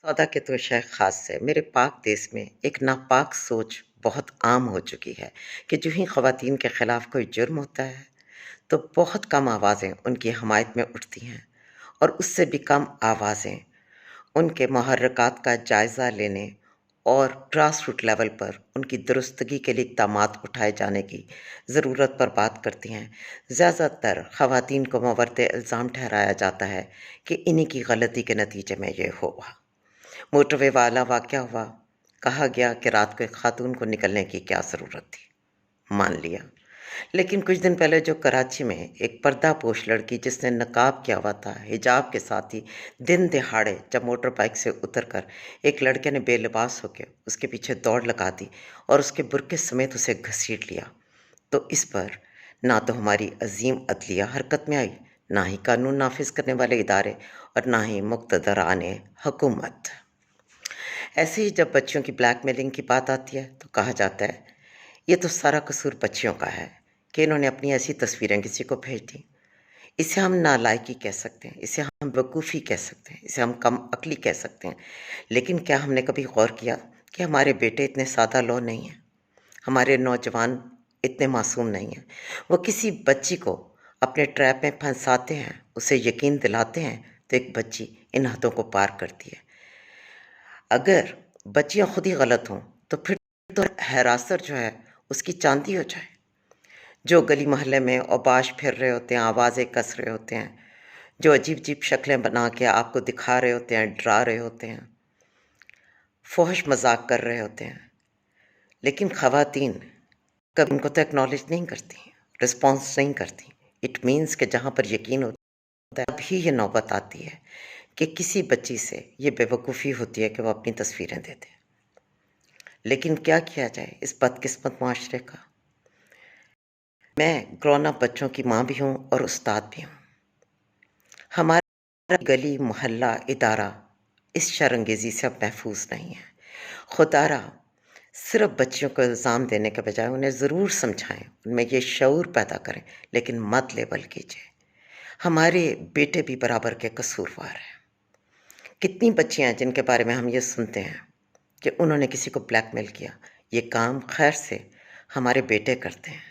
सौदा के तो शय ख़ास से मेरे पाक देश में एक नापाक सोच बहुत आम हो चुकी है कि जो ही ख़वातीन के ख़िलाफ़ कोई जुर्म होता है, तो बहुत कम आवाज़ें उनकी हमायत में उठती हैं और उससे भी कम आवाज़ें उनके मुहर्रकात का जायज़ा लेने और ग्रास रूट लेवल पर उनकी दुरुस्तगी के लिए इक़दामात उठाए जाने की ज़रूरत पर बात करती हैं। ज़्यादातर ख़वातीन को मवर्द इल्ज़ाम ठहराया जाता है कि इन्हीं की गलती के नतीजे में ये हुआ। मोटरवे वाला वाक़या हुआ, कहा गया कि रात को एक खातून को निकलने की क्या ज़रूरत थी, मान लिया। लेकिन कुछ दिन पहले जो कराची में एक पर्दापोश लड़की जिसने नकाब किया हुआ था, हिजाब के साथ ही दिन दहाड़े जब मोटर बाइक से उतरकर एक लड़के ने बेलिबास होकर उसके पीछे दौड़ लगा दी और उसके बुर्के समेत उसे घसीट लिया, तो इस पर ना तो हमारी अज़ीम अदलिया हरकत में आई, ना ही कानून नाफिज करने वाले इदारे और ना ही मुक़्तदराने हुकूमत। ऐसे ही जब बच्चियों की ब्लैकमेलिंग की बात आती है तो कहा जाता है ये तो सारा कसूर बच्चियों का है कि इन्होंने अपनी ऐसी तस्वीरें किसी को भेज दी। इसे हम नालायकी कह सकते हैं, इसे हम बेवकूफ़ी कह सकते हैं, इसे हम कम अक्ली कह सकते हैं। लेकिन क्या हमने कभी गौर किया कि हमारे बेटे इतने सादा लौह नहीं हैं, हमारे नौजवान इतने मासूम नहीं हैं। वो किसी बच्ची को अपने ट्रैप में फंसाते हैं, उसे यकीन दिलाते हैं, तो एक बच्ची इन हदों को पार करती है। अगर बच्चियाँ खुद ही गलत हों, तो फिर तो हिरासत जो है उसकी चांदी हो जाए। जो गली मोहल्ले में औबाश फिर रहे होते हैं, आवाज़ें कस रहे होते हैं, जो अजीब-अजीब शक्लें बना के आपको दिखा रहे होते हैं, डरा रहे होते हैं, फ़ोहश मज़ाक कर रहे होते हैं, लेकिन ख़वातीन कभी उनको तो एक्नॉलेज नहीं करती, रिस्पॉन्स नहीं करती। इट मीन्स कि जहाँ पर यकीन होता है, तभी ये नौबत आती है कि किसी बच्ची से ये बेवकूफ़ी होती है कि वो अपनी तस्वीरें दे दे। लेकिन क्या किया जाए इस बदकिस्मत माशरे का। मैं ग्रोन अप बच्चों की माँ भी हूँ और उस्ताद भी हूँ। हमारा गली मोहल्ला इदारा इस शर्मंगेज़ी से अब महफूज नहीं है। खुदारा सिर्फ बच्चियों को इल्ज़ाम देने के बजाय उन्हें ज़रूर समझाएं, उनमें ये शऊर पैदा करें, लेकिन मत लेबल कीजिए। हमारे बेटे भी बराबर के कसूरवार हैं। कितनी बच्चियां हैं जिनके बारे में हम ये सुनते हैं कि उन्होंने किसी को ब्लैकमेल किया। ये काम खैर से हमारे बेटे करते हैं,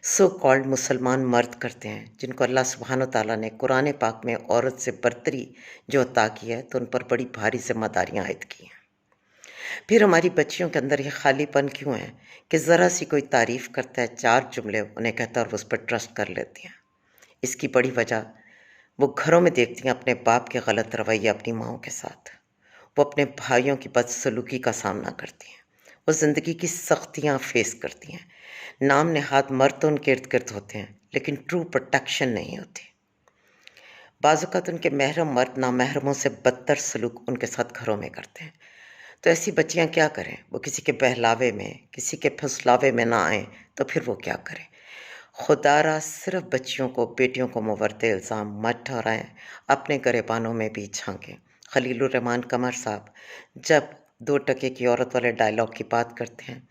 सो कॉल्ड मुसलमान मर्द करते हैं, जिनको अल्लाह सुब्हानो ताला ने कुरान पाक में औरत से बरतरी जो अता की है, तो उन पर बड़ी भारी जिम्मेदारियां आयद की हैं। फिर हमारी बच्चियों के अंदर ये खालीपन क्यों है कि ज़रा सी कोई तारीफ़ करता है, 4 जुमले उन्हें कहता है और वो उस पर ट्रस्ट कर लेती हैं। इसकी बड़ी वजह वो घरों में देखती हैं अपने बाप के गलत रवैये अपनी माँओं के साथ। वो अपने भाइयों की बदसलूकी का सामना करती हैं। वो ज़िंदगी की सख्तियाँ फेस करती हैं। नाम नेहाद मर्द तो उनके इर्द गिर्द होते हैं, लेकिन ट्रू प्रोटेक्शन नहीं होती। बाज़ उनके महरम मर्द नामहरमों से बदतर सलूक उनके साथ घरों में करते हैं। तो ऐसी बच्चियाँ क्या करें? वो किसी के बहलावे में, किसी के फुसलावे में ना आएँ, तो फिर वो क्या करें? खुदारा सिर्फ बच्चियों को, बेटियों को मुवर्ते इल्ज़ाम मत ठहराएँ, अपने गरेबानों में भी झाँकें। खलीलुर रहमान कमर साहब जब 2 टके की औरत वाले डायलॉग की बात करते हैं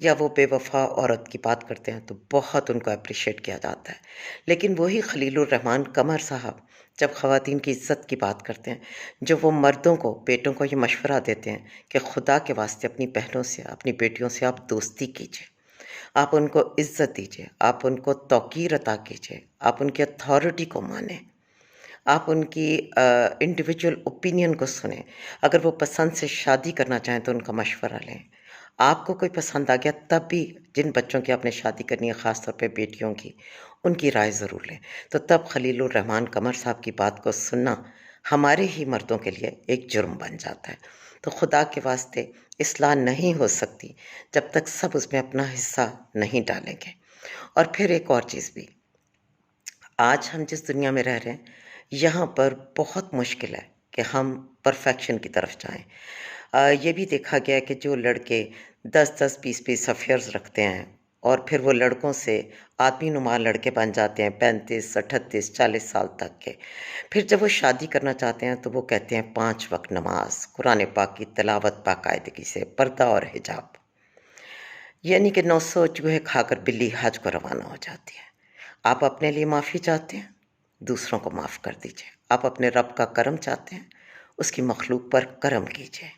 या वो बेवफ़ा औरत की बात करते हैं, तो बहुत उनको एप्रिशिएट किया जाता है। लेकिन वही खलीलुर रहमान कमर साहब जब ख़वातीन की इज़्ज़त की बात करते हैं, जो वो मर्दों को, बेटों को ये मशवरा देते हैं कि खुदा के वास्ते अपनी बहनों से, अपनी बेटियों से आप दोस्ती कीजिए। आप उनको इज़्ज़त दीजिए, आप उनको तौक़ीर अता कीजिए, आप उनकी अथॉरिटी को मानें, आप उनकी इंडिविजुअल ओपिनियन को सुनें। अगर वो पसंद से शादी करना चाहें तो उनका मशवरा लें। आपको कोई पसंद आ गया तब भी जिन बच्चों की आपने शादी करनी है, ख़ास तौर पे बेटियों की, उनकी राय ज़रूर लें। तो तब खलीलुर रहमान कमर साहब की बात को सुनना हमारे ही मर्दों के लिए एक जुर्म बन जाता है। तो खुदा के वास्ते इस्लाह नहीं हो सकती जब तक सब उसमें अपना हिस्सा नहीं डालेंगे। और फिर एक और चीज़ भी, आज हम जिस दुनिया में रह रहे हैं, यहाँ पर बहुत मुश्किल है कि हम परफेक्शन की तरफ जाएँ। ये भी देखा गया है कि जो लड़के 10-10, 20-20 अफ़ेयर्स रखते हैं और फिर वो लड़कों से आदमी नुमा लड़के बन जाते हैं 35, 38, 40 साल तक के। फिर जब वो शादी करना चाहते हैं तो वो कहते हैं 5 वक़्त नमाज़, कुरान पाक की तिलावत बाकायदगी से, पर्दा और हिजाब। यानी कि 900 चूहे खाकर बिल्ली हज को रवाना हो जाती है। आप अपने लिए माफ़ी चाहते हैं, दूसरों को माफ़ कर दीजिए। आप अपने रब का करम चाहते हैं, اس کی مخلوق پر کرم کیجیے۔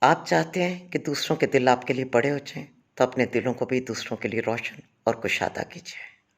آپ چاہتے ہیں کہ دوسروں کے دل آپ کے لیے بڑے ہو جائیں، تو اپنے دلوں کو بھی دوسروں کے لیے روشن اور کشادہ کیجیے۔